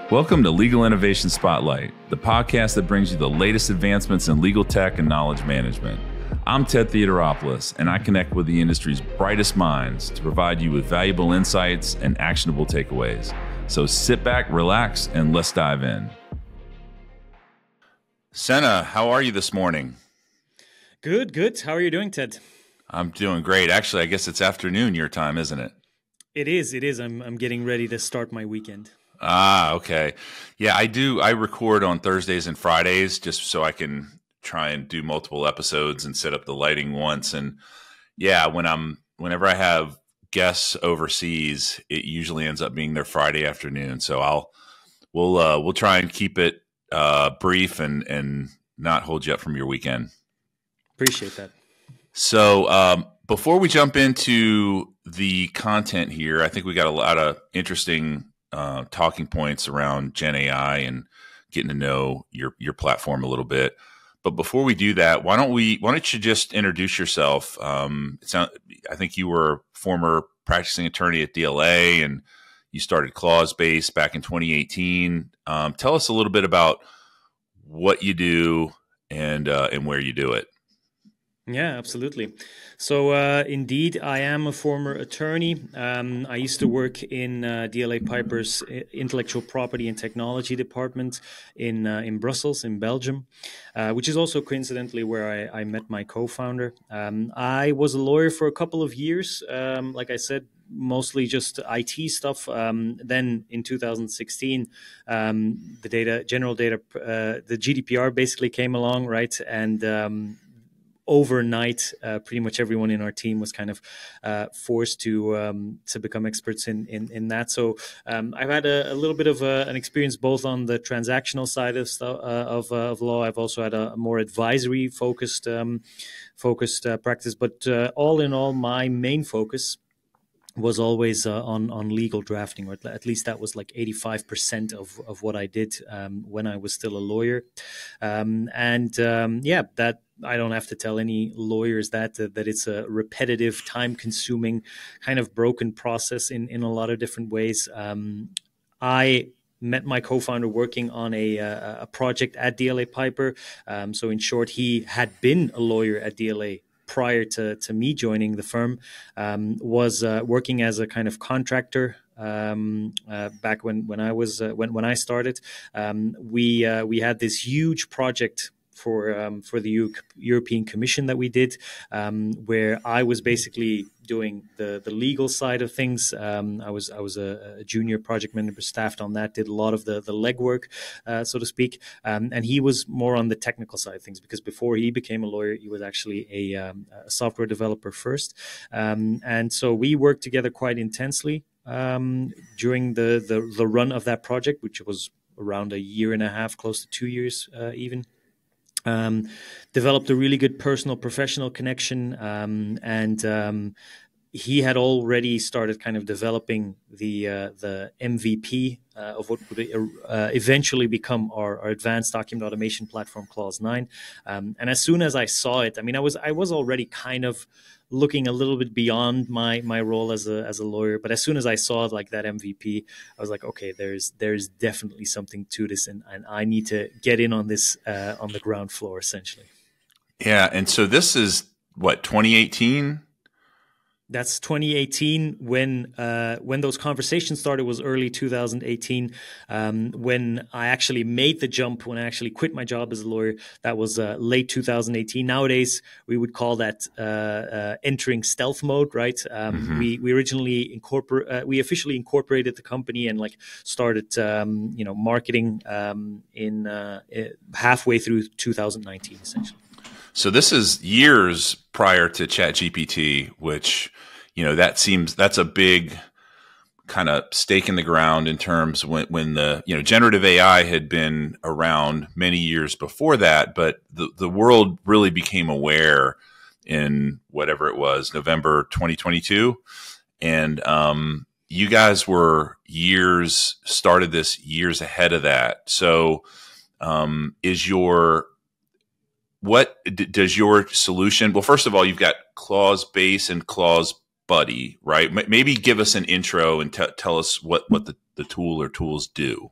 Welcome to Legal Innovation Spotlight, the podcast that brings you the latest advancements in legal tech and knowledge management. I'm Ted Theodoropoulos, and I connect with the industry's brightest minds to provide you with valuable insights and actionable takeaways. So sit back, relax, and let's dive in. Senne, how are you this morning? Good, good. How are you doing, Ted? I'm doing great. Actually, I guess it's afternoon your time, isn't it? It is. I'm getting ready to start my weekend. Ah, okay. Yeah, I do. I record on Thursdays and Fridays just so I can try and do multiple episodes and set up the lighting once. And yeah, whenever I have guests overseas, it usually ends up being their Friday afternoon. So we'll try and keep it brief and not hold you up from your weekend. Appreciate that. So before we jump into the content here, I think we got a lot of interesting talking points around Gen AI and getting to know your platform a little bit. But before we do that, why don't you just introduce yourself? I think you were a former practicing attorney at DLA and you started ClauseBase back in 2018. Tell us a little bit about what you do and where you do it. Yeah, absolutely. So indeed, I am a former attorney. I used to work in DLA Piper's intellectual property and technology department in Brussels, in Belgium, which is also coincidentally where I met my co-founder. I was a lawyer for a couple of years, like I said, mostly just IT stuff. Then in 2016, the GDPR basically came along, right? And overnight, pretty much everyone in our team was kind of forced to become experts in that. So I've had a little bit of an experience both on the transactional side of law. I've also had a more advisory focused practice. But all in all, my main focus was always on legal drafting, or at least that was like 85% of what I did when I was still a lawyer. That I don't have to tell any lawyers that it's a repetitive, time-consuming, kind of broken process in a lot of different ways. I met my co-founder working on a project at DLA Piper. So in short, he had been a lawyer at DLA prior to me joining the firm, was working as a kind of contractor back when I started. We had this huge project for the European Commission that we did, where I was basically doing the legal side of things. I was a junior project manager, staffed on that, did a lot of the legwork, so to speak, and he was more on the technical side of things, because before he became a lawyer, he was actually a software developer first, and so we worked together quite intensely during the run of that project, which was around a year and a half, close to 2 years even. Developed a really good personal professional connection, and he had already started kind of developing the MVP of what would eventually become our advanced document automation platform, Clause9. And as soon as I saw it, I mean, I was already kind of looking a little bit beyond my role as a lawyer, but as soon as I saw like that MVP, I was like, okay, there's definitely something to this, and I need to get in on this on the ground floor, essentially. Yeah, and so this is what, 2018? That's 2018 when those conversations started. Was early 2018 when I actually made the jump, when I actually quit my job as a lawyer. That was late 2018. Nowadays we would call that entering stealth mode, right? We originally we officially incorporated the company and like started marketing in halfway through 2019 essentially. So this is years prior to ChatGPT, which, that's a big kind of stake in the ground in terms when the, generative AI had been around many years before that, but the world really became aware in whatever it was, November 2022. And you guys started this years ahead of that. So what does your solution? Well, first of all, you've got ClauseBase and ClauseBuddy, right? Maybe give us an intro and tell us what the tool or tools do.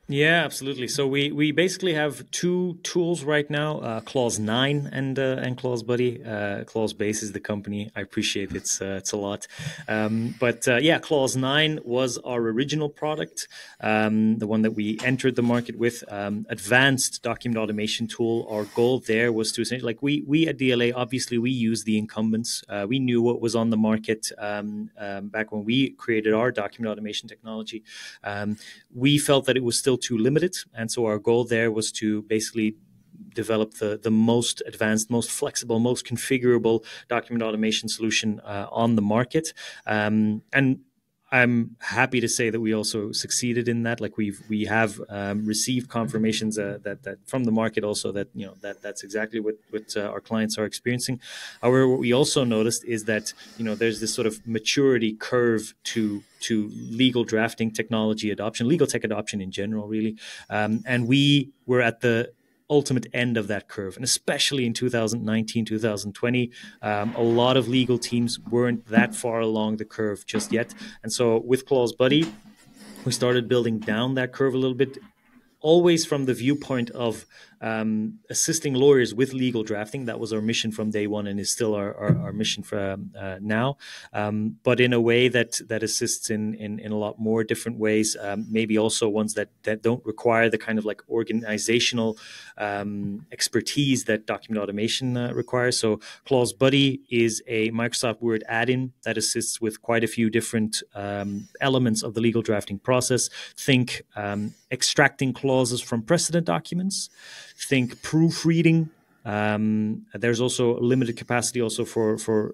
Yeah, absolutely. So we basically have two tools right now: Clause 9 and Clause Buddy. ClauseBase is the company. I appreciate it's a lot, but yeah, Clause 9 was our original product, the one that we entered the market with. Advanced document automation tool. Our goal there was to essentially, like we at DLA, obviously we use the incumbents. We knew what was on the market back when we created our document automation technology. We felt that it was still too limited. And so our goal there was to basically develop the most advanced, most flexible, most configurable document automation solution on the market. And I'm happy to say that we also succeeded in that. Like we have received confirmations that from the market also that that's exactly what our clients are experiencing. However, what we also noticed is that there's this sort of maturity curve to legal drafting technology adoption, legal tech adoption in general, really, and we were at the ultimate end of that curve. And especially in 2019, 2020, a lot of legal teams weren't that far along the curve just yet. And so with Clause Buddy, we started building down that curve a little bit, always from the viewpoint of assisting lawyers with legal drafting. That was our mission from day one and is still our mission for now. But in a way that assists in a lot more different ways, maybe also ones that don't require the kind of like organizational expertise that document automation requires. So Clause Buddy is a Microsoft Word add-in that assists with quite a few different elements of the legal drafting process. Think extracting clauses from precedent documents. Think proofreading. There's also limited capacity also for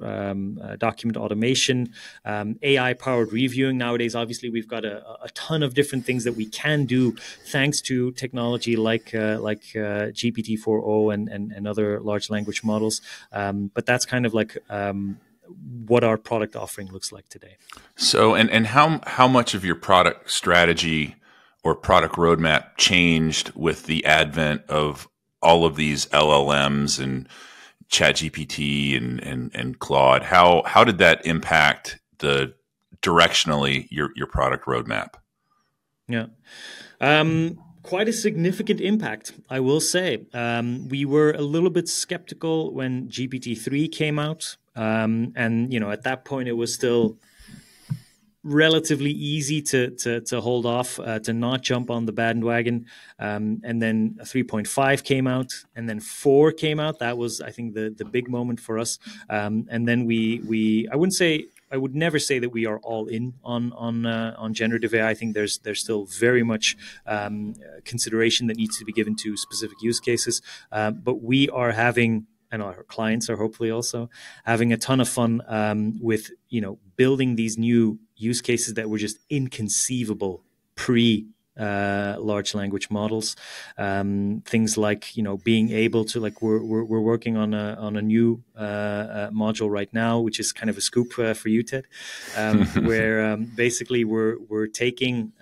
document automation, AI-powered reviewing. Nowadays, obviously, we've got a ton of different things that we can do thanks to technology like GPT-4o and other large language models. But that's kind of like what our product offering looks like today. So, and how much of your product strategy or product roadmap changed with the advent of all of these LLMs and ChatGPT and Claude? How did that impact directionally your product roadmap? Yeah. Quite a significant impact, I will say. We were a little bit skeptical when GPT-3 came out. And, at that point, it was still relatively easy to hold off, to not jump on the bandwagon. And then 3.5 came out, and then 4 came out. That was, I think, the big moment for us. And then I would never say that we are all in on generative AI. I think there's still very much consideration that needs to be given to specific use cases. But we are having, and our clients are hopefully also having, a ton of fun with building these new use cases that were just inconceivable pre large language models. Things like being able to, like, we're working on a new module right now, which is kind of a scoop for you, Ted, where basically we're taking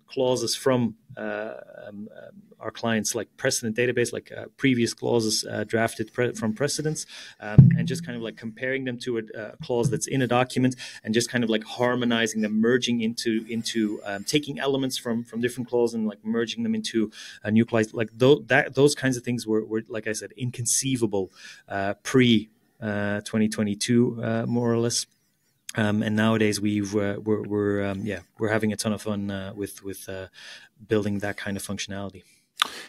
clauses from our clients, like precedent database, like previous clauses drafted from precedents, and just kind of like comparing them to a clause that's in a document, and just kind of like harmonizing them, merging into taking elements from different clauses and like merging them into a new clause. Like those kinds of things were, like I said, inconceivable pre 2022, more or less. And nowadays we're having a ton of fun with building that kind of functionality.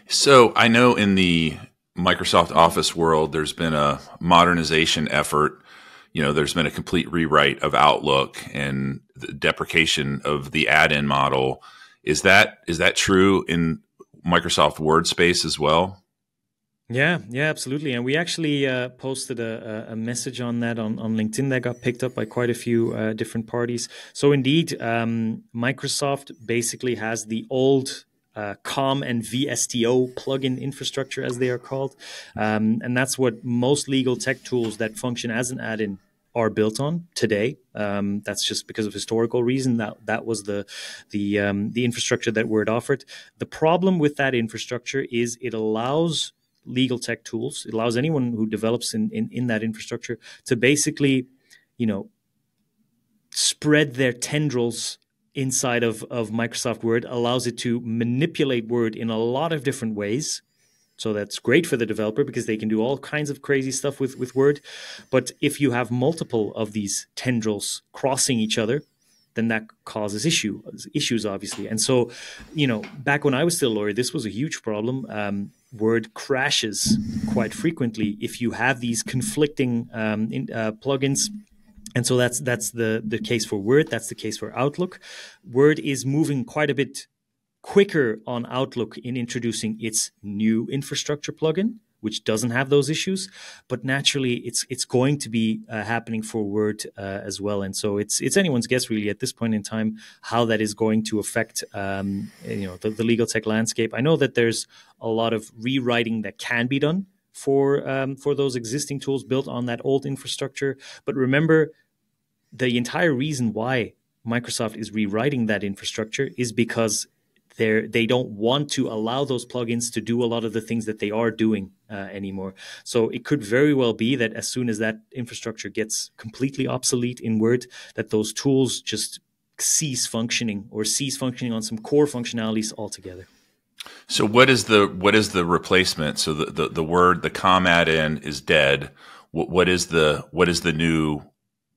So I know in the Microsoft Office world, there's been a modernization effort. There's been a complete rewrite of Outlook and the deprecation of the add-in model. Is that true in Microsoft Word space as well? Yeah, absolutely. And we actually posted a message on that on LinkedIn that got picked up by quite a few different parties. So indeed, Microsoft basically has the old COM and VSTO plugin infrastructure, as they are called. And that's what most legal tech tools that function as an add-in are built on today. That's just because of historical reason. That was the infrastructure that Word offered. The problem with that infrastructure is it allows legal tech tools, it allows anyone who develops in that infrastructure to basically, spread their tendrils inside of Microsoft Word allows it to manipulate Word in a lot of different ways. So that's great for the developer because they can do all kinds of crazy stuff with Word. But if you have multiple of these tendrils crossing each other, then that causes issues, obviously. And so, back when I was still a lawyer, this was a huge problem. Word crashes quite frequently if you have these conflicting plugins. And so that's the case for Word. That's the case for Outlook. Word is moving quite a bit quicker on Outlook in introducing its new infrastructure plugin, which doesn't have those issues. But naturally, it's going to be happening for Word as well. And so it's anyone's guess, really, at this point in time, how that is going to affect the legal tech landscape. I know that there's a lot of rewriting that can be done for those existing tools built on that old infrastructure. But remember, the entire reason why Microsoft is rewriting that infrastructure is because they don't want to allow those plugins to do a lot of the things that they are doing anymore. So it could very well be that as soon as that infrastructure gets completely obsolete in Word, that those tools just cease functioning on some core functionalities altogether. So what is the replacement? So the word, the com add-in is dead. What is the new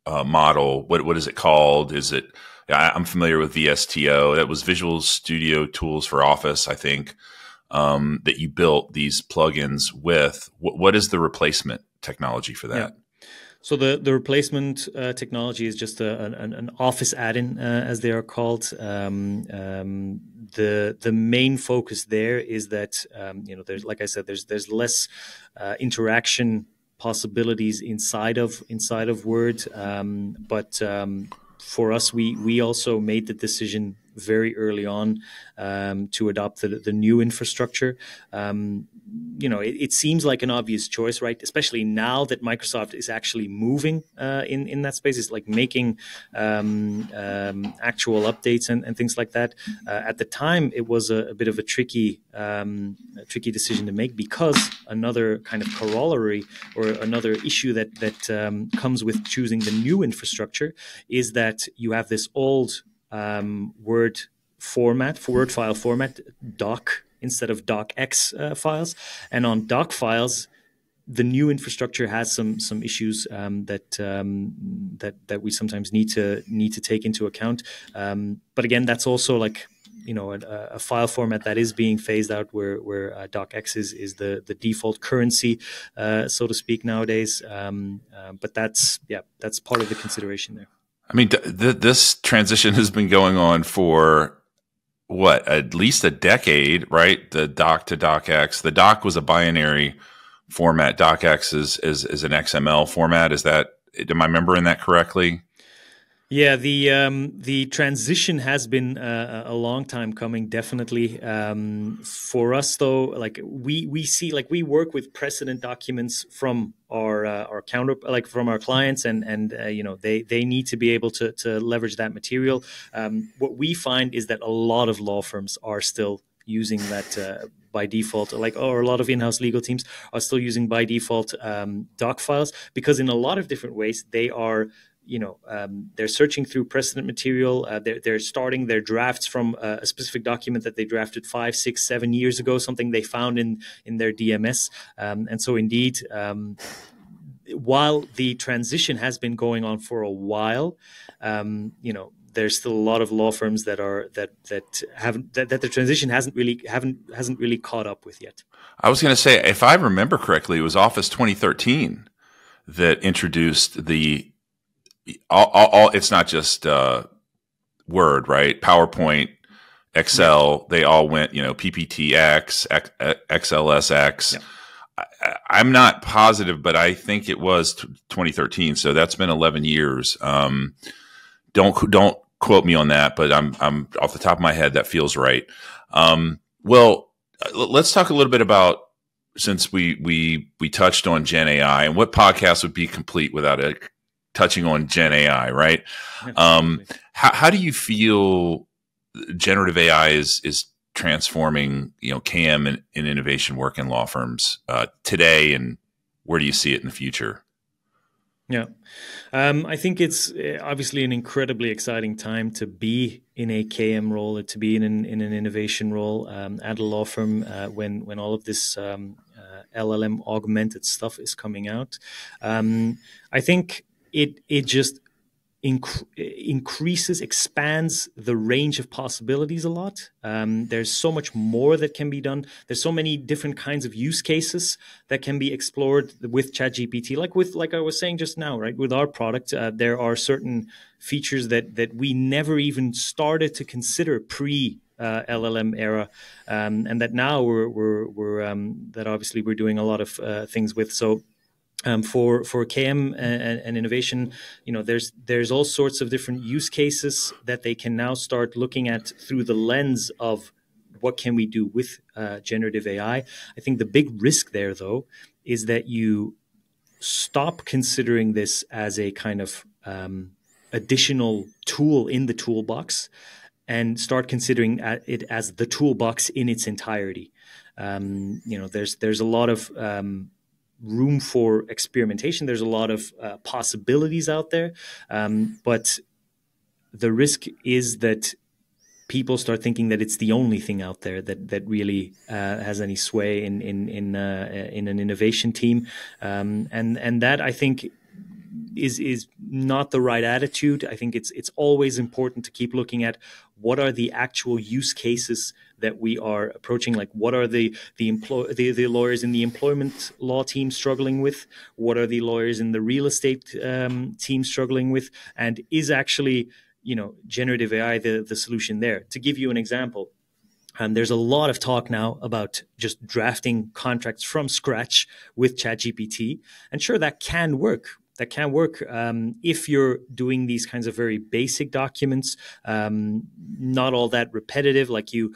model? What is it called? Is it? I'm familiar with VSTO. That was Visual Studio Tools for Office, I think, that you built these plugins with. What is the replacement technology for that? Yeah. So the replacement technology is just an Office add-in, as they are called. The main focus there is that there's, like I said, there's less interaction possibilities inside of Word, but for us, we also made the decision very early on to adopt the new infrastructure. It seems like an obvious choice, right? Especially now that Microsoft is actually moving in that space. It's like making actual updates and things like that. At the time, it was a bit of a tricky decision to make, because another kind of corollary or another issue that comes with choosing the new infrastructure is that you have this old Word file format, doc instead of docx files, and on doc files, the new infrastructure has some issues that we sometimes need to take into account. But again, that's also like a file format that is being phased out, where docx is the default currency, so to speak, nowadays. But that's part of the consideration there. I mean, this transition has been going on for at least a decade, right? The doc to docx. The doc was a binary format. Docx is an XML format. Am I remembering that correctly? Yeah, the transition has been a long time coming, definitely. For us, though, like we see, like we work with precedent documents from our from our clients, and they need to be able to leverage that material. What we find is that a lot of law firms are still using that by default, or a lot of in-house legal teams are still using by default doc files, because in a lot of different ways they are. They're searching through precedent material. They're starting their drafts from a specific document that they drafted 5, 6, 7 years ago, something they found in their DMS. And so indeed, while the transition has been going on for a while, there's still a lot of law firms that the transition hasn't really caught up with yet. I was going to say, if I remember correctly, it was Office 2013 that introduced the all it's not just Word, right? PowerPoint, Excel, they all went, PPTX, XLSX. Yeah. I'm not positive, but I think it was 2013. So that's been 11 years. Don't quote me on that, but I'm off the top of my head, that feels right. Well, let's talk a little bit about, since we touched on Gen AI, and what podcast would be complete without it touching on Gen AI, right? How do you feel generative AI is transforming, CAM and innovation work in law firms today, and where do you see it in the future? Yeah. I think it's obviously an incredibly exciting time to be in a KM role, to be in an innovation role at a law firm when all of this LLM augmented stuff is coming out. I think it just increases, expands the range of possibilities a lot. There's so much more that can be done. There's so many different kinds of use cases that can be explored with ChatGPT. Like I was saying just now, right? With our product, there are certain features that we never even started to consider pre. LLM era, and that now we're that obviously we're doing a lot of things with. So for KM and innovation, there's all sorts of different use cases that they can now start looking at through the lens of what can we do with generative AI. I think the big risk there, though, is that you stop considering this as a kind of additional tool in the toolbox and start considering it as the toolbox in its entirety. There's a lot of room for experimentation. There's a lot of possibilities out there, but the risk is that people start thinking that it's the only thing out there that really has any sway in an innovation team, and that I think is not the right attitude. I think it's always important to keep looking at what are the actual use cases that we are approaching. Like, what are the lawyers in the employment law team struggling with? What are the lawyers in the real estate team struggling with? And is actually generative AI the solution there? To give you an example, there's a lot of talk now about just drafting contracts from scratch with ChatGPT, and sure, that can work. If you're doing these kinds of very basic documents, not all that repetitive. Like you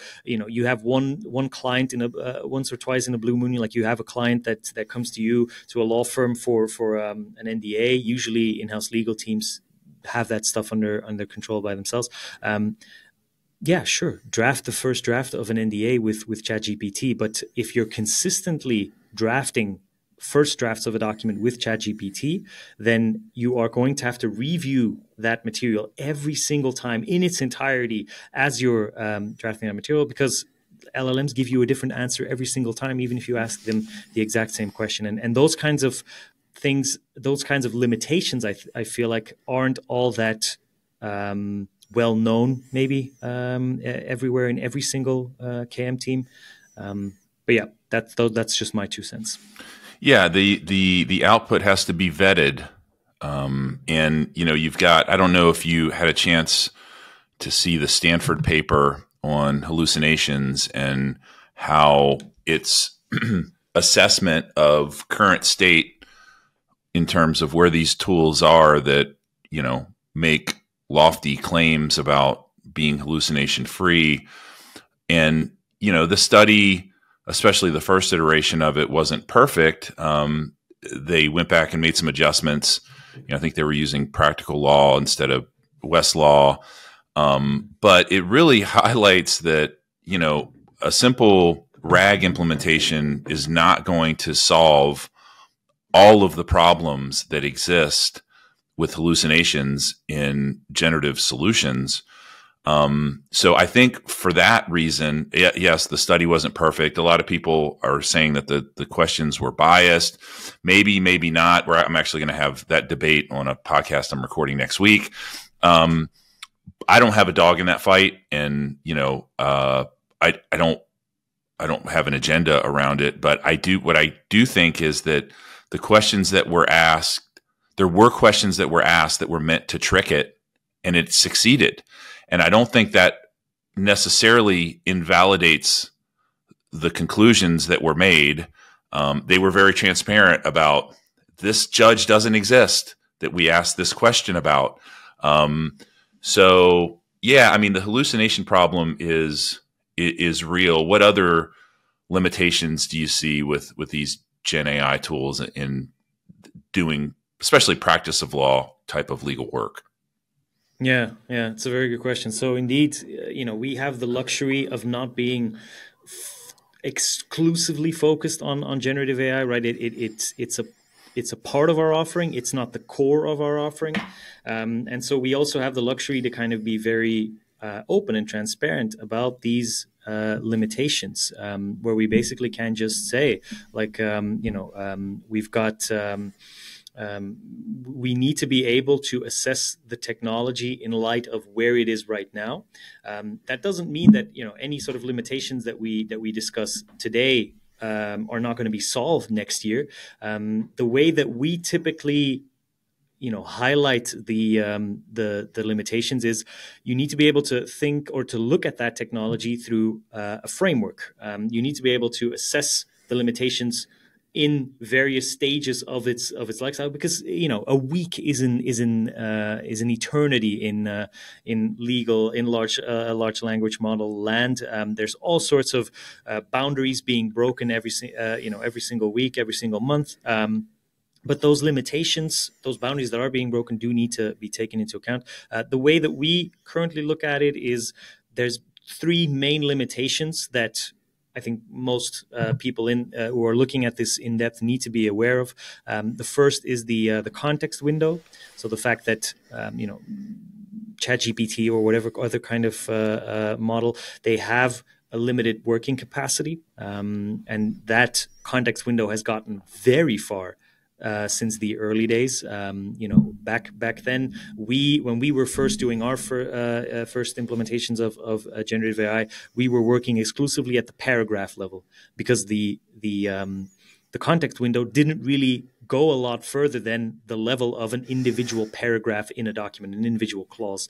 have one client in once or twice in a blue moon. Like you have a client that comes to you, to a law firm for an NDA. Usually, in-house legal teams have that stuff under control by themselves. Yeah, sure. Draft the first draft of an NDA with ChatGPT. But if you're consistently drafting first drafts of a document with ChatGPT, then you are going to have to review that material every single time in its entirety as you're drafting that material, because LLMs give you a different answer every single time, even if you ask them the exact same question. And those kinds of things, those kinds of limitations, I feel like aren't all that well known, maybe everywhere in every single KM team. But yeah, that's just my 2 cents. Yeah, the output has to be vetted, and you've got. I don't know if you had a chance to see the Stanford paper on hallucinations and how its assessment of current state in terms of where these tools are that make lofty claims about being hallucination free, and the study, especially the first iteration of it, wasn't perfect. They went back and made some adjustments. I think they were using practical law instead of Westlaw. But it really highlights that, a simple RAG implementation is not going to solve all of the problems that exist with hallucinations in generative solutions. So I think for that reason, yes, the study wasn't perfect. A lot of people are saying that the questions were biased. Maybe not. Where I'm actually going to have that debate on a podcast I'm recording next week. I don't have a dog in that fight, and I don't have an agenda around it. But what I do think is that the questions that were asked, there were questions that were asked that were meant to trick it, and it succeeded. And I don't think that necessarily invalidates the conclusions that were made. They were very transparent about, this judge doesn't exist that we asked this question about. So yeah, I mean, the hallucination problem is real. What other limitations do you see with these Gen AI tools in doing, especially practice of law type of legal work? Yeah, it's a very good question. So indeed, we have the luxury of not being exclusively focused on generative AI, right? it's a part of our offering. It's not the core of our offering. And so we also have the luxury to kind of be very open and transparent about these limitations, where we basically can just say, like, we've got... we need to be able to assess the technology in light of where it is right now. That doesn't mean that any sort of limitations that we discuss today are not going to be solved next year. The way that we typically highlight the limitations is you need to be able to think or to look at that technology through a framework. You need to be able to assess the limitations in various stages of its lifestyle, because a week is an eternity in large language model land. There's all sorts of boundaries being broken every single week, every single month. But those limitations, those boundaries that are being broken, do need to be taken into account. The way that we currently look at it is there's three main limitations that I think most people who are looking at this in depth need to be aware of. The first is the context window. So the fact that ChatGPT or whatever other kind of model, they have a limited working capacity, and that context window has gotten very far since the early days. Back then, when we were first doing our first implementations of generative AI, we were working exclusively at the paragraph level, because the context window didn't really go a lot further than the level of an individual paragraph in a document, an individual clause.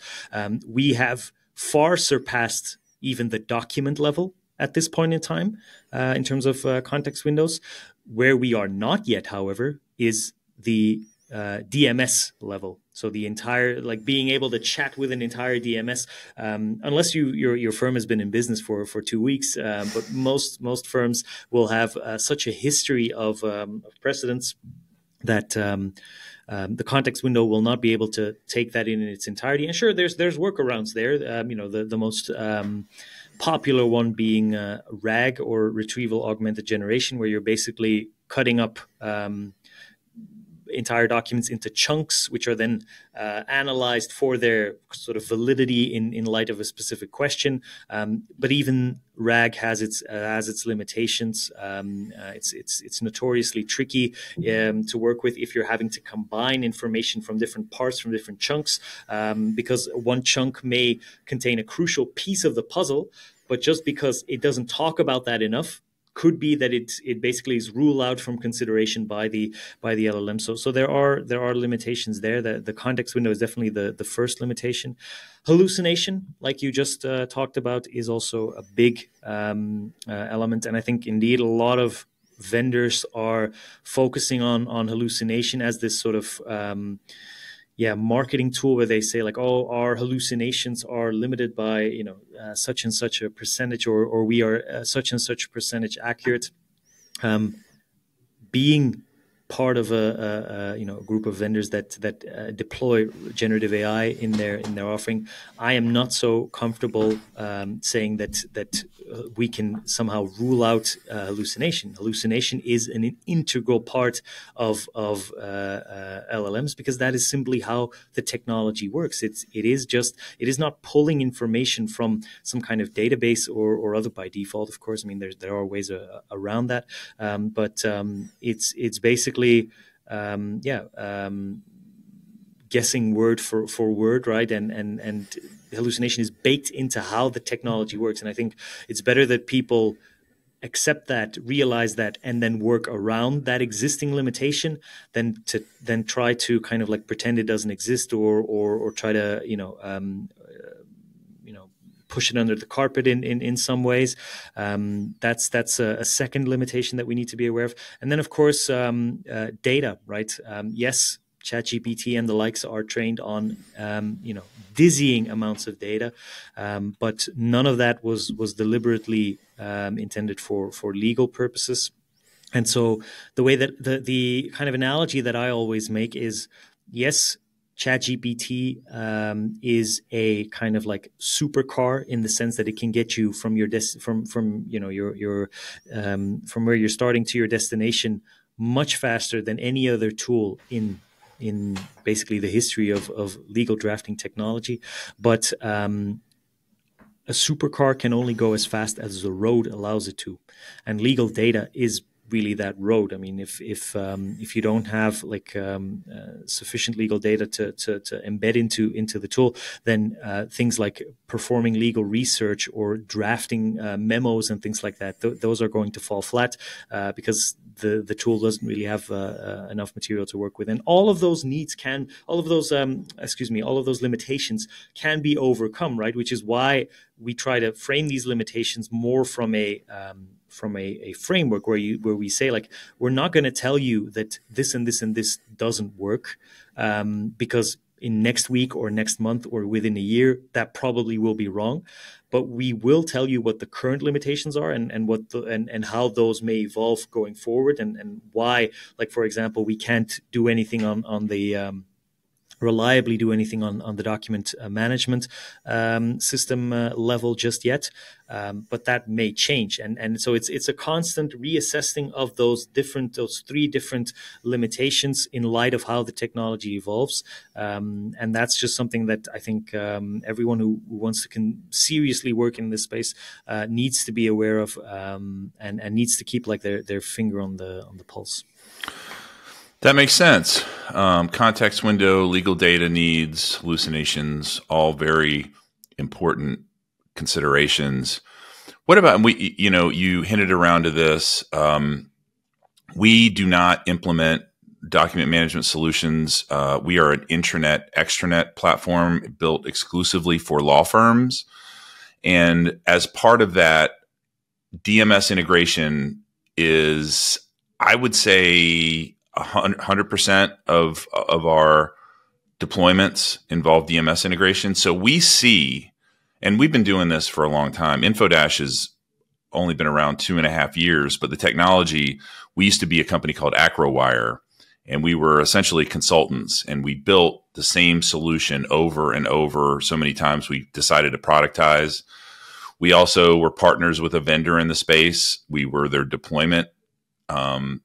We have far surpassed even the document level at this point in time in terms of context windows. Where we are not yet, however, is the DMS level. So the entire, like, being able to chat with an entire DMS, unless your firm has been in business for 2 weeks, but most firms will have such a history of precedents that the context window will not be able to take that in its entirety. And sure, there's workarounds there. The most popular one being RAG, or retrieval augmented generation, where you're basically cutting up entire documents into chunks, which are then analyzed for their sort of validity in light of a specific question. But even RAG has its limitations. It's notoriously tricky to work with if you're having to combine information from different parts, from different chunks, because one chunk may contain a crucial piece of the puzzle, but just because it doesn't talk about that enough, could be that it basically is ruled out from consideration by the LLM. So there are limitations there. The context window is definitely the first limitation. Hallucination, like you just talked about, is also a big element, and I think indeed a lot of vendors are focusing on hallucination as this sort of marketing tool, where they say, like, oh, our hallucinations are limited by such and such a percentage, or we are such and such percentage accurate. Being part of a group of vendors that deploy generative AI in their offering, I am not so comfortable saying that we can somehow rule out hallucination. Hallucination is an integral part of LLMs, because that is simply how the technology works. It is not pulling information from some kind of database or other by default. Of course, I mean there are ways around that, but it's basically guessing word for word, right? And hallucination is baked into how the technology works. And I think it's better that people accept that, realize that, and then work around that existing limitation than try to kind of like pretend it doesn't exist, or try to push it under the carpet in some ways. That's a second limitation that we need to be aware of. And then, of course, data, right? Yes, ChatGPT and the likes are trained on dizzying amounts of data, but none of that was deliberately intended for legal purposes. And so the way that the kind of analogy that I always make is, yes, ChatGPT is a kind of like supercar, in the sense that it can get you from your from where you're starting to your destination much faster than any other tool in basically the history of legal drafting technology. But a supercar can only go as fast as the road allows it to, and legal data is really that road. I mean, if you don't have sufficient legal data to embed into the tool, then things like performing legal research or drafting memos and things like that, those are going to fall flat because the tool doesn't really have enough material to work with. And all of those all of those limitations can be overcome, right? Which is why we try to frame these limitations more from a framework where we say, like, we're not going to tell you that this and this and this doesn't work because in next week or next month or within a year that probably will be wrong, but we will tell you what the current limitations are and how those may evolve going forward, and why, like, for example, we can't do anything on the reliably do anything on the document management system level just yet, but that may change, and so it's a constant reassessing of those three different limitations in light of how the technology evolves, and that's just something that I think everyone who wants to seriously work in this space needs to be aware of, and needs to keep like their finger on the pulse. That makes sense. Context window, legal data needs, hallucinations, all very important considerations. What about, you hinted around to this. We do not implement document management solutions. We are an intranet, extranet platform built exclusively for law firms. And as part of that, DMS integration is, I would say, 100% of our deployments involve DMS integration. So we see, and we've been doing this for a long time. InfoDash has only been around 2.5 years, but the technology, we used to be a company called AcroWire, and we were essentially consultants, and we built the same solution over and over so many times we decided to productize. We also were partners with a vendor in the space. We were their deployment.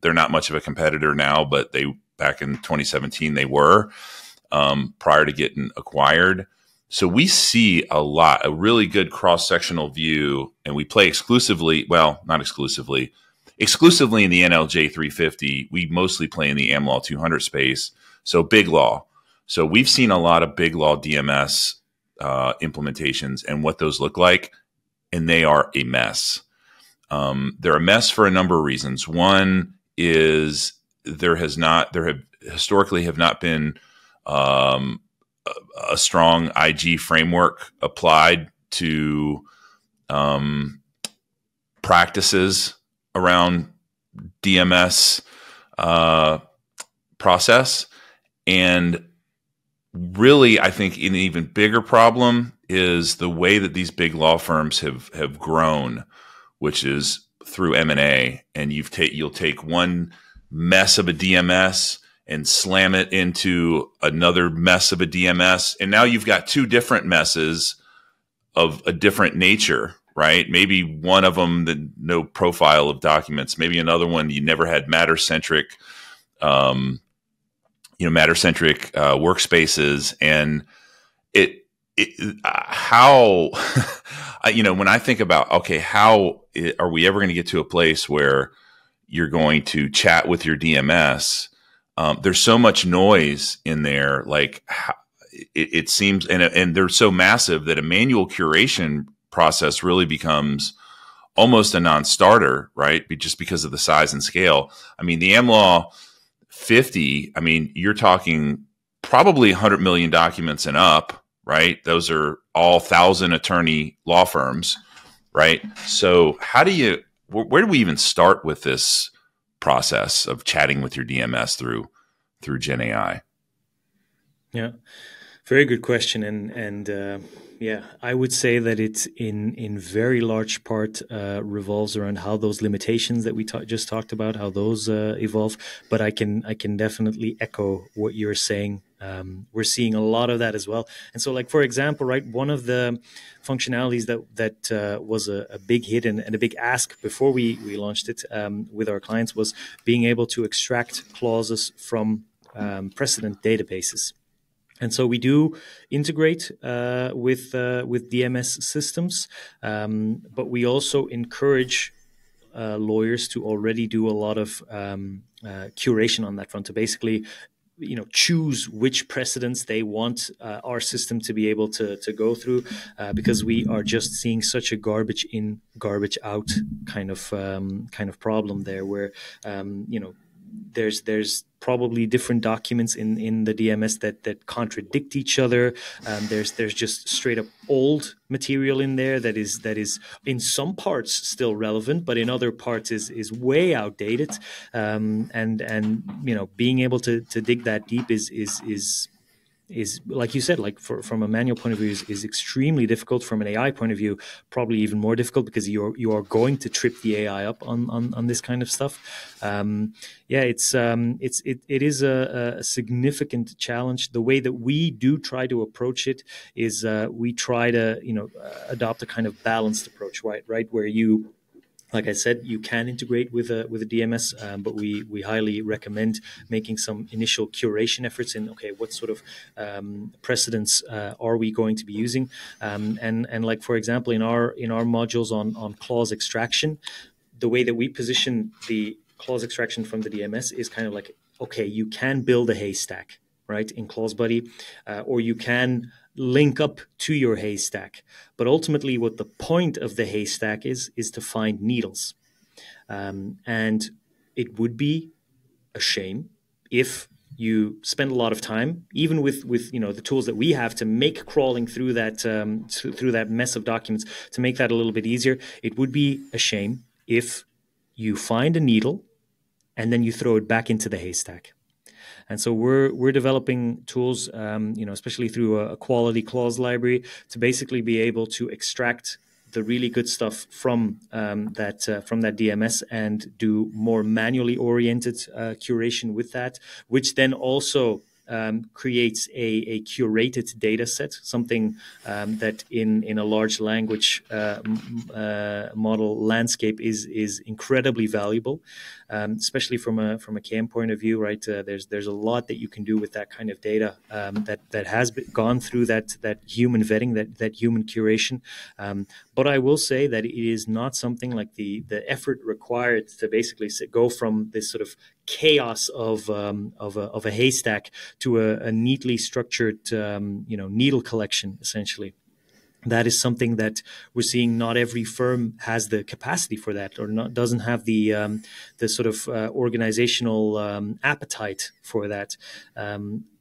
They're not much of a competitor now, but back in 2017 they were, prior to getting acquired. So we see a really good cross-sectional view, and we play exclusively in the NLJ 350. We mostly play in the AmLaw 200 space. So big law. So we've seen a lot of big law DMS implementations and what those look like, and they are a mess. They're a mess for a number of reasons. One is there have historically not been a strong IG framework applied to practices around DMS process. And really, I think an even bigger problem is the way that these big law firms have grown, which is through M&A, and you'll take one mess of a DMS and slam it into another mess of a DMS, and now you've got two different messes of a different nature, right? Maybe one of them, no profile of documents. Maybe another one, you never had matter-centric, workspaces, and how when I think about, okay, how are we ever going to get to a place where you're going to chat with your DMS? There's so much noise in there. Like it seems, and they're so massive that a manual curation process really becomes almost a non-starter, right? Just because of the size and scale. I mean, the AmLaw 50, I mean, you're talking probably 100 million documents and up, right? Those are all 1,000 attorney law firms, right? So where do we even start with this process of chatting with your DMS through Gen AI? Yeah, very good question. And I would say that it's in very large part revolves around how those limitations that we just talked about, how those evolve. But I can definitely echo what you're saying We're seeing a lot of that as well. And so, like, for example, right, one of the functionalities that was a big hit and a big ask before we launched it with our clients was being able to extract clauses from precedent databases. And so we do integrate with DMS systems, but we also encourage lawyers to already do a lot of curation on that front, to basically choose which precedents they want our system to be able to go through, because we are just seeing such a garbage in, garbage out kind of problem there, where there's probably different documents in the DMS that contradict each other. There's just straight up old material in there that is in some parts still relevant, but in other parts is way outdated. And being able to dig that deep is like you said, like from a manual point of view is extremely difficult. From an AI point of view, probably even more difficult, because you are going to trip the AI up on this kind of stuff. It is a significant challenge. The way that we do try to approach it is we try to adopt a kind of balanced approach, right, where you, like I said, you can integrate with a DMS, but we highly recommend making some initial curation efforts in, okay, what sort of precedents are we going to be using? And like, for example, in our modules on clause extraction, the way that we position the clause extraction from the DMS is kind of like, okay, you can build a haystack, right, in ClauseBuddy, or you can link up to your haystack. But ultimately, what the point of the haystack is to find needles. And it would be a shame if you spend a lot of time, even with the tools that we have to make crawling through that mess of documents, to make that a little bit easier. It would be a shame if you find a needle and then you throw it back into the haystack. And so we're developing tools, especially through a quality clause library, to basically be able to extract the really good stuff from that DMS and do more manually oriented curation with that, which then also creates a curated data set, something that in a large language model landscape is incredibly valuable, especially from a KM point of view, right? There's a lot that you can do with that kind of data that has gone through that human vetting, that human curation. But I will say that it is not something like the effort required to basically go from this sort of chaos of a haystack to a neatly structured needle collection, essentially. That is something that we're seeing. Not every firm has the capacity for that, or doesn't have the sort of organizational appetite for that.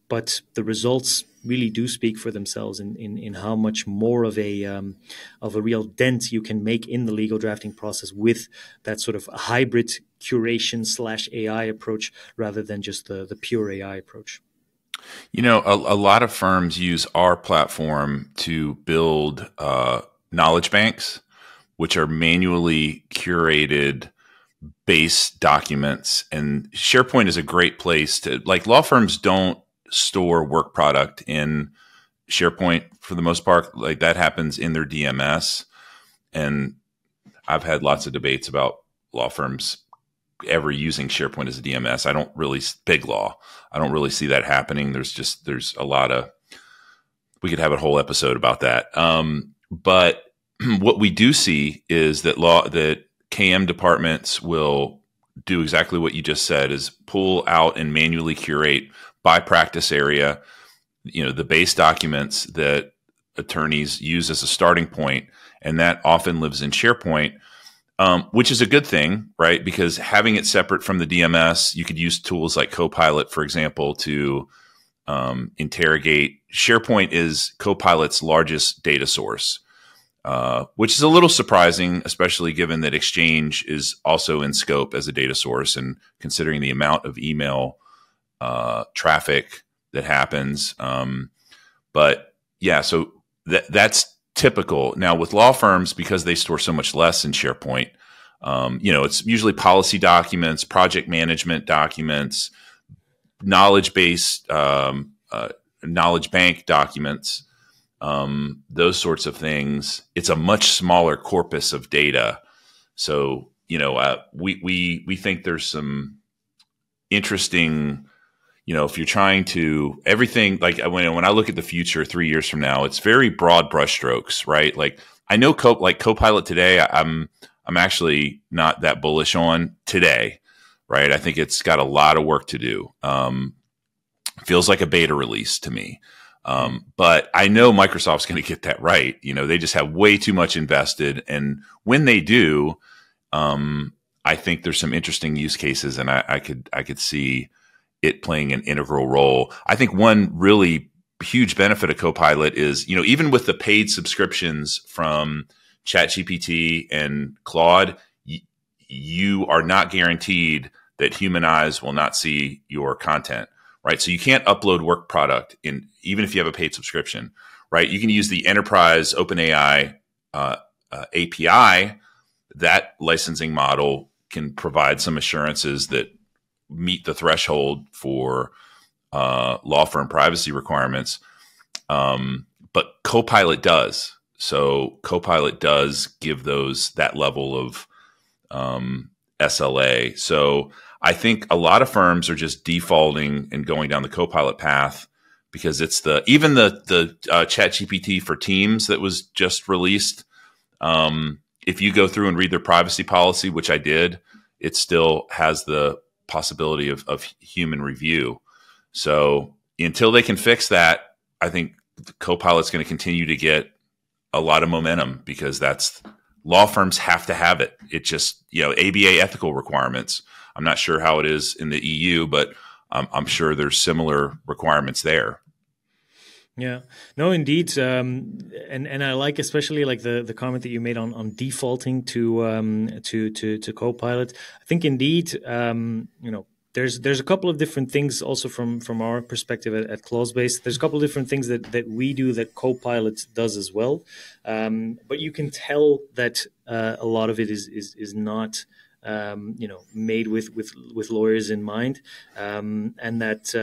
But the results really do speak for themselves in how much more of a real dent you can make in the legal drafting process with that sort of hybrid curation / AI approach, rather than just the pure AI approach. A lot of firms use our platform to build knowledge banks, which are manually curated base documents. And SharePoint is a great place to, like, law firms don't store work product in SharePoint for the most part. Like, that happens in their DMS. And I've had lots of debates about law firms ever using SharePoint as a DMS. I don't really, big law, I don't really see that happening. There's a lot of, we could have a whole episode about that. But what we do see is that KM departments will do exactly what you just said, is pull out and manually curate by practice area, the base documents that attorneys use as a starting point. And that often lives in SharePoint, which is a good thing, right? Because having it separate from the DMS, you could use tools like Copilot, for example, to interrogate. SharePoint is Copilot's largest data source, which is a little surprising, especially given that Exchange is also in scope as a data source, and considering the amount of email traffic that happens. But yeah, so that's typical. Now with law firms, because they store so much less in SharePoint, it's usually policy documents, project management documents, knowledge-based knowledge bank documents, those sorts of things. It's a much smaller corpus of data. So, we think there's some interesting, if you're trying to everything, like when I look at the future 3 years from now, it's very broad brushstrokes, right? Like I know Copilot today, I'm actually not that bullish on today, right? I think it's got a lot of work to do. Feels like a beta release to me. But I know Microsoft's going to get that right. They just have way too much invested. And when they do, I think there's some interesting use cases, and I could see it playing an integral role. I think one really huge benefit of Copilot is, even with the paid subscriptions from ChatGPT and Claude, you are not guaranteed that human eyes will not see your content, right? So you can't upload work product even if you have a paid subscription, right? You can use the enterprise OpenAI API. That licensing model can provide some assurances that meet the threshold for law firm privacy requirements. But Copilot does. So Copilot does give that level of SLA. So I think a lot of firms are just defaulting and going down the Copilot path because it's even the ChatGPT for Teams that was just released. If you go through and read their privacy policy, which I did, it still has the possibility of human review. So until they can fix that, I think Copilot's going to continue to get a lot of momentum because law firms have to have it. It just, ABA ethical requirements. I'm not sure how it is in the EU, but I'm sure there's similar requirements there. Yeah, no, indeed, and I like especially like the comment that you made on defaulting to Copilot. I think indeed, there's a couple of different things also from our perspective at ClauseBase. There's a couple of different things that we do that Copilot does as well, but you can tell that a lot of it is not made with lawyers in mind, and that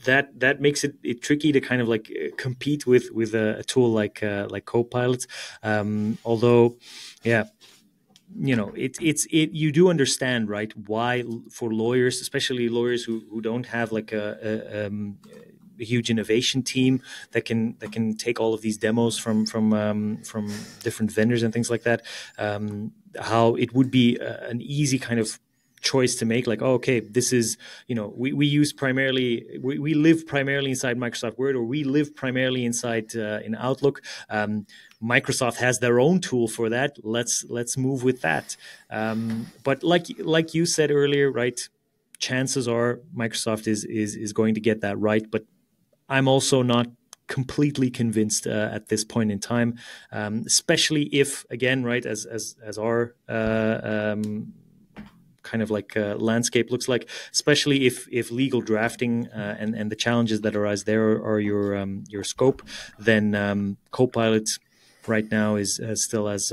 that makes it tricky to kind of like compete with a tool like Copilot. Although, you do understand, right, why for lawyers, especially lawyers who don't have like a huge innovation team that can take all of these demos from different vendors and things like that, how it would be an easy kind of choice to make, like, oh, okay, this is, we use primarily, we live primarily inside Microsoft Word, or we live primarily inside in Outlook. Microsoft has their own tool for that. Let's move with that. But like you said earlier, right? Chances are Microsoft is going to get that right, but I'm also not completely convinced at this point in time, especially if, again, right, as our kind of like landscape looks like, especially if legal drafting and the challenges that arise there are your scope, then Copilot right now still has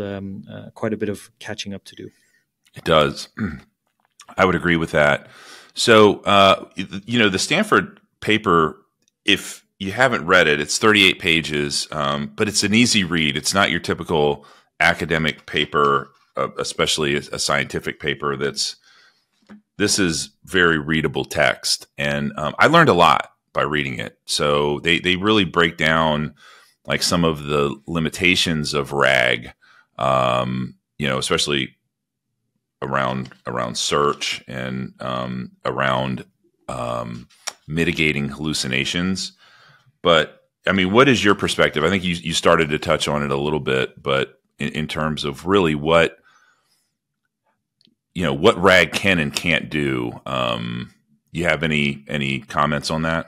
quite a bit of catching up to do. It does. I would agree with that. So, the Stanford paper, if you haven't read it, it's 38 pages, but it's an easy read. It's not your typical academic paper, especially a scientific paper. This is very readable text. And I learned a lot by reading it. So they really break down like some of the limitations of RAG, especially around search and around mitigating hallucinations. But I mean, what is your perspective? I think you started to touch on it a little bit, but in terms of really what RAG can and can't do, you have any comments on that?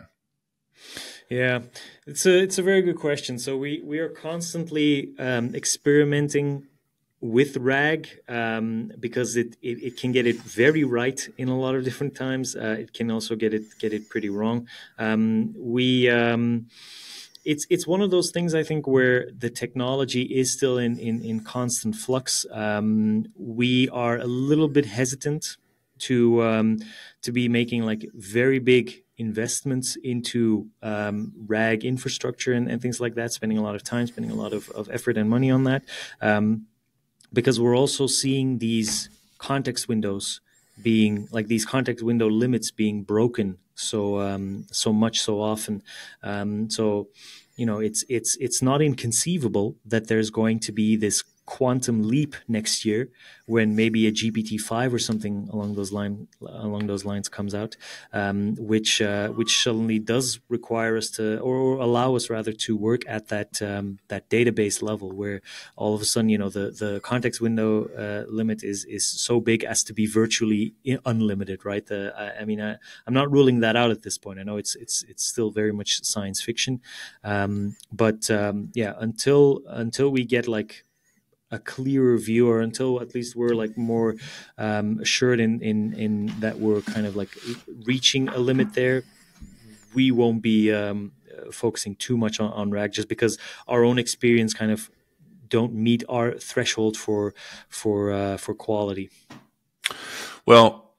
Yeah, it's a very good question. So we are constantly experimenting with RAG because it can get it very right in a lot of different times. It can also get it pretty wrong. It's one of those things, I think, where the technology is still in constant flux. We are a little bit hesitant to be making like very big investments into RAG infrastructure and things like that, spending a lot of time, spending a lot of effort and money on that, because we're also seeing these context windows being like these context window limits being broken so much so often. So it's not inconceivable that there's going to be this quantum leap next year when maybe a GPT-5 or something along those lines comes out, which suddenly does require us to, or allow us rather, to work at that database level, where all of a sudden the context window limit is so big as to be virtually unlimited, right? I'm not ruling that out at this point. I know it's still very much science fiction, but until we get like a clearer view, or until at least we're like more assured in that we're kind of like reaching a limit there, we won't be focusing too much on RAG, just because our own experience kind of don't meet our threshold for quality. Well,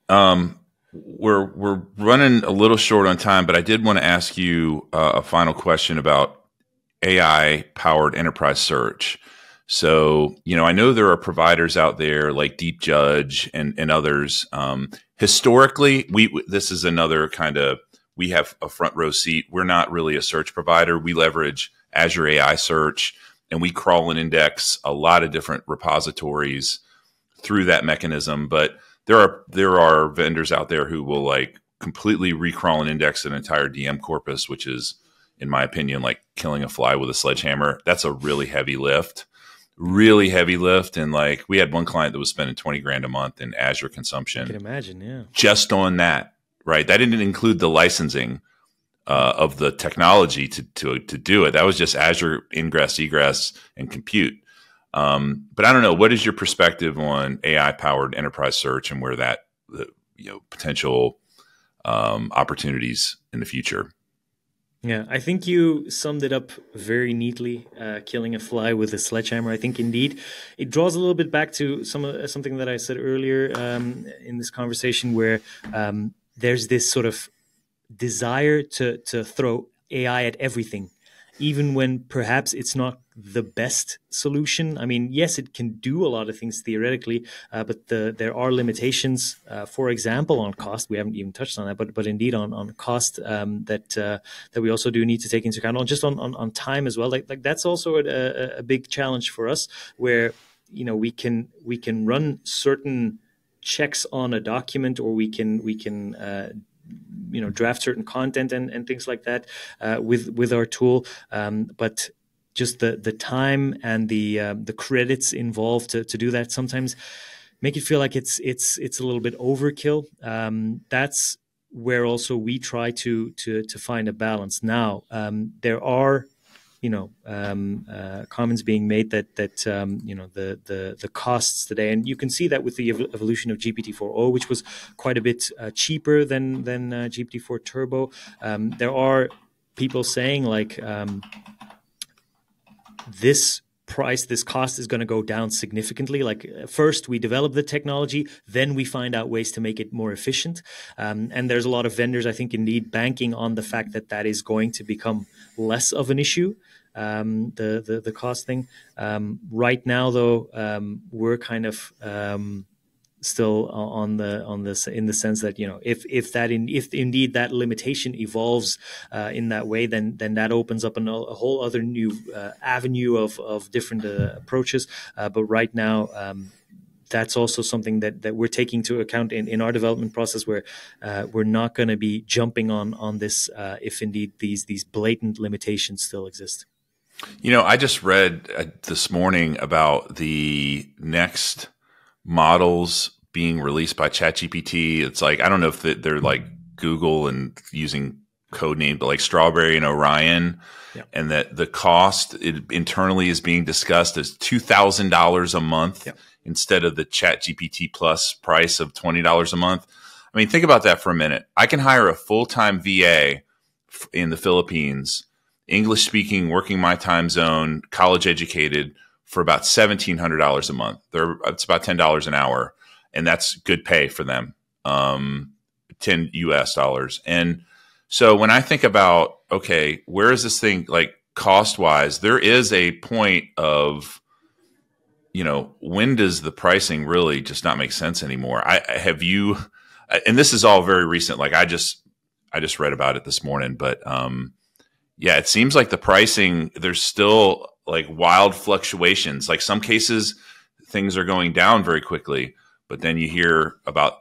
we're running a little short on time, but I did want to ask you a final question about AI-powered enterprise search. So, I know there are providers out there like Deep Judge and others. Historically, this is another kind of, we have a front row seat. We're not really a search provider. We leverage Azure AI Search, and we crawl and index a lot of different repositories through that mechanism. But there are vendors out there who will like completely recrawl and index an entire DM corpus, which is, in my opinion, like killing a fly with a sledgehammer. That's a really heavy lift. And like we had one client that was spending 20 grand a month in Azure consumption. I can imagine, yeah. Just on that, right? That didn't include the licensing of the technology to do it. That was just Azure ingress, egress, and compute. But I don't know. What is your perspective on AI-powered enterprise search and where that potential opportunities in the future? Yeah, I think you summed it up very neatly, killing a fly with a sledgehammer. I think indeed it draws a little bit back to something that I said earlier in this conversation, where there's this sort of desire to throw AI at everything, even when perhaps it's not the best solution. I mean, yes, it can do a lot of things theoretically, but there are limitations, for example, on cost. We haven't even touched on that, but indeed on cost that we also do need to take into account, on time as well. Like that's also a big challenge for us, where we can run certain checks on a document, or we can draft certain content and things like that with our tool, but just the time and the credits involved to do that sometimes make it feel like it's a little bit overkill. That's where also we try to find a balance. Now there are comments being made that the costs today, and you can see that with the evolution of GPT-4o, which was quite a bit cheaper than GPT-4 Turbo. There are people saying like this cost is going to go down significantly. Like first we develop the technology, then we find out ways to make it more efficient. And there's a lot of vendors, I think, indeed banking on the fact that is going to become less of an issue. The cost thing. Right now, though, we're kind of still on this in the sense that if indeed that limitation evolves in that way, then that opens up a whole other new avenue of different approaches. But right now, that's also something that we're taking into account in our development process, where we're not going to be jumping on this if indeed these blatant limitations still exist. I just read this morning about the next models being released by ChatGPT. It's like, I don't know if they're like Google and using code name, but like Strawberry and Orion. Yeah. And that the cost internally is being discussed as $2,000 a month. Yeah. Instead of the ChatGPT Plus price of $20 a month. I mean, think about that for a minute. I can hire a full-time VA in the Philippines, English-speaking, working my time zone, college-educated, for about $1,700 a month. It's about $10 an hour, and that's good pay for them, $10 US. And So when I think about, okay, where is this thing like cost wise? There is a point of, when does the pricing really just not make sense anymore? And this is all very recent. Like I just read about it this morning, but yeah, it seems like the pricing, there's still like wild fluctuations. Like some cases, things are going down very quickly, but then you hear about,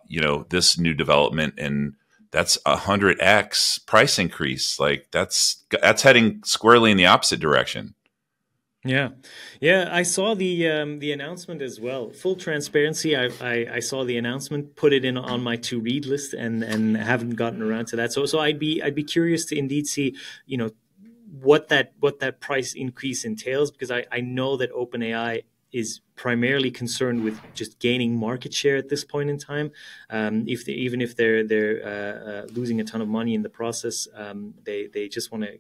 this new development and that's 100x price increase. Like that's heading squarely in the opposite direction. Yeah, I saw the announcement as well. Full transparency, I saw the announcement, put it in on my to read list, and haven't gotten around to that. So I'd be curious to indeed see, what that price increase entails, because I know that OpenAI is primarily concerned with just gaining market share at this point in time. Even if they're losing a ton of money in the process, they just want to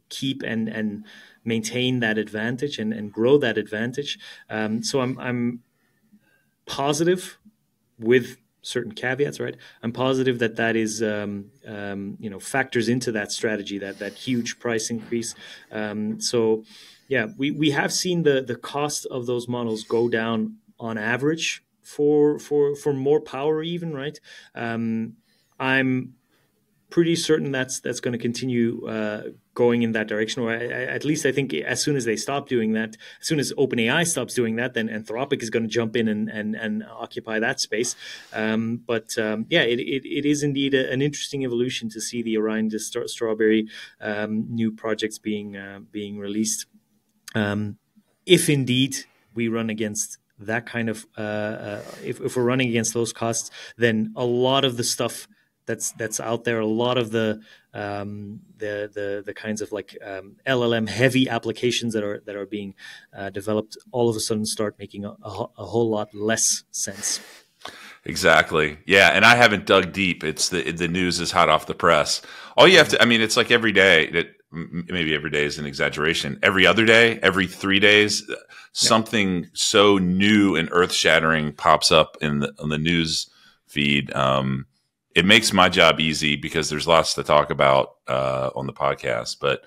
keep and maintain that advantage and grow that advantage. So I'm positive, with certain caveats, right? I'm positive that is factors into that strategy, that huge price increase. So yeah, we have seen the cost of those models go down on average for more power even, right? I'm pretty certain that's going to continue going in that direction, or at least I think as soon as they stop doing that, as soon as OpenAI stops doing that, then Anthropic is going to jump in and occupy that space. Yeah, it is indeed an interesting evolution to see the Orion Strawberry new projects being released. If indeed we run against that kind of if we're running against those costs, then a lot of the stuff that's out there, a lot of the kinds of like LLM heavy applications that are being developed, all of a sudden start making a whole lot less sense. Exactly. Yeah, and I haven't dug deep. It's the news is hot off the press. All you have to, I mean, it's like every day. Maybe every day is an exaggeration. Every other day, every 3 days, something so new and earth shattering pops up on the news feed. It makes my job easy because there's lots to talk about on the podcast. But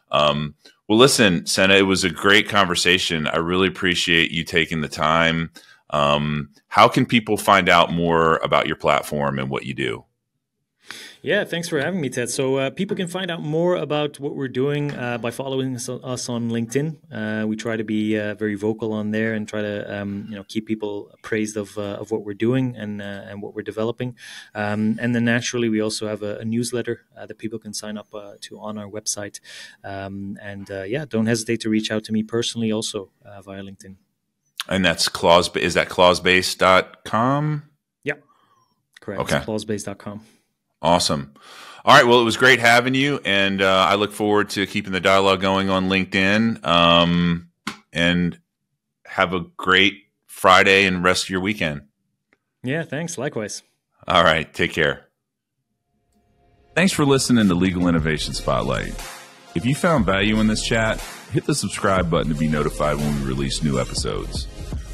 well, listen, Senne, it was a great conversation. I really appreciate you taking the time. How can people find out more about your platform and what you do? Yeah, thanks for having me, Ted. So people can find out more about what we're doing by following us on LinkedIn. We try to be very vocal on there and try to keep people appraised of what we're doing and what we're developing. And then naturally, we also have a newsletter that people can sign up to on our website. Yeah, don't hesitate to reach out to me personally also via LinkedIn. And that's ClauseBase. Is that ClauseBase.com? Yeah, correct. Okay. ClauseBase.com. Awesome. All right. Well, it was great having you, and I look forward to keeping the dialogue going on LinkedIn. And have a great Friday and rest of your weekend. Yeah, thanks. Likewise. All right. Take care. Thanks for listening to Legal Innovation Spotlight. If you found value in this chat, hit the subscribe button to be notified when we release new episodes.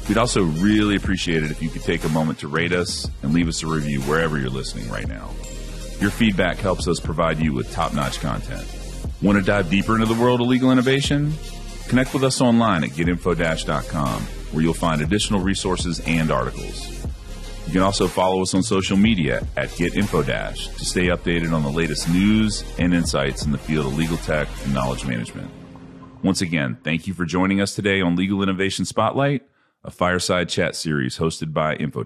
We'd also really appreciate it if you could take a moment to rate us and leave us a review wherever you're listening right now. Your feedback helps us provide you with top-notch content. Want to dive deeper into the world of legal innovation? Connect with us online at getinfo-.com, where you'll find additional resources and articles. You can also follow us on social media at getinfo- to stay updated on the latest news and insights in the field of legal tech and knowledge management. Once again, thank you for joining us today on Legal Innovation Spotlight, a fireside chat series hosted by Info-.